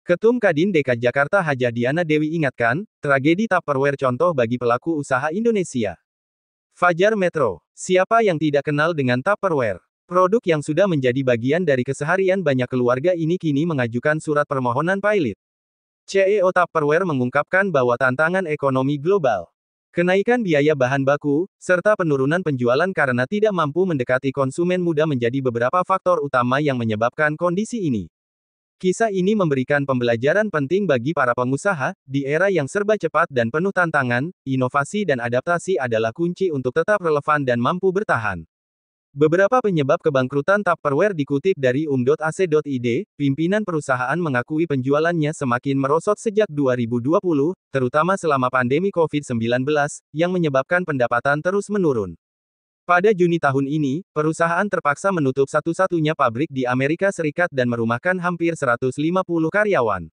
Ketum Kadin DKI Jakarta Hajah Diana Dewi ingatkan, tragedi Tupperware contoh bagi pelaku usaha Indonesia. Fajar Metro. Siapa yang tidak kenal dengan Tupperware? Produk yang sudah menjadi bagian dari keseharian banyak keluarga ini kini mengajukan surat permohonan pilot. CEO Tupperware mengungkapkan bahwa tantangan ekonomi global, kenaikan biaya bahan baku, serta penurunan penjualan karena tidak mampu mendekati konsumen muda menjadi beberapa faktor utama yang menyebabkan kondisi ini. Kisah ini memberikan pembelajaran penting bagi para pengusaha, di era yang serba cepat dan penuh tantangan, inovasi dan adaptasi adalah kunci untuk tetap relevan dan mampu bertahan. Beberapa penyebab kebangkrutan Tupperware dikutip dari umum.ac.id, pimpinan perusahaan mengakui penjualannya semakin merosot sejak 2020, terutama selama pandemi COVID-19, yang menyebabkan pendapatan terus menurun. Pada Juni tahun ini, perusahaan terpaksa menutup satu-satunya pabrik di Amerika Serikat dan merumahkan hampir 150 karyawan.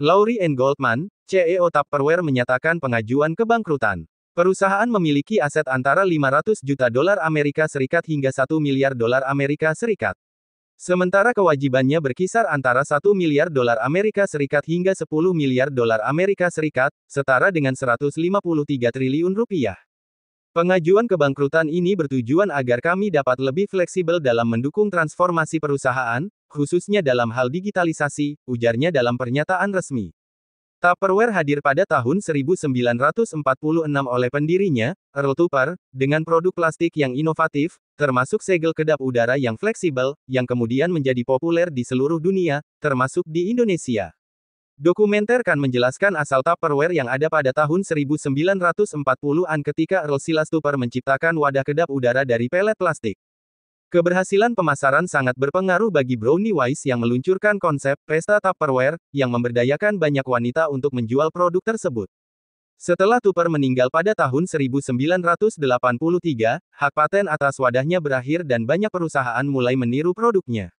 Laurie N. Goldman, CEO Tupperware menyatakan pengajuan kebangkrutan. Perusahaan memiliki aset antara 500 juta dolar Amerika Serikat hingga 1 miliar dolar Amerika Serikat. Sementara kewajibannya berkisar antara 1 miliar dolar Amerika Serikat hingga 10 miliar dolar Amerika Serikat, setara dengan 153 triliun rupiah. Pengajuan kebangkrutan ini bertujuan agar kami dapat lebih fleksibel dalam mendukung transformasi perusahaan, khususnya dalam hal digitalisasi, ujarnya dalam pernyataan resmi. Tupperware hadir pada tahun 1946 oleh pendirinya, Earl Tupper, dengan produk plastik yang inovatif, termasuk segel kedap udara yang fleksibel, yang kemudian menjadi populer di seluruh dunia, termasuk di Indonesia. Dokumenter kan menjelaskan asal Tupperware yang ada pada tahun 1940-an ketika Earl Silas Tupper menciptakan wadah kedap udara dari pelet plastik. Keberhasilan pemasaran sangat berpengaruh bagi Brownie Wise yang meluncurkan konsep Pesta Tupperware, yang memberdayakan banyak wanita untuk menjual produk tersebut. Setelah Tupper meninggal pada tahun 1983, hak paten atas wadahnya berakhir dan banyak perusahaan mulai meniru produknya.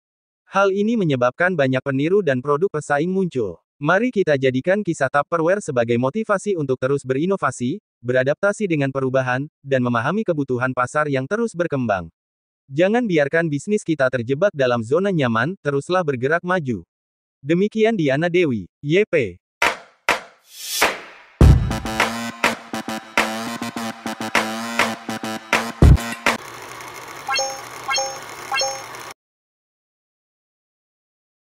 Hal ini menyebabkan banyak peniru dan produk pesaing muncul. Mari kita jadikan kisah Tupperware sebagai motivasi untuk terus berinovasi, beradaptasi dengan perubahan, dan memahami kebutuhan pasar yang terus berkembang. Jangan biarkan bisnis kita terjebak dalam zona nyaman, teruslah bergerak maju. Demikian Diana Dewi, YP.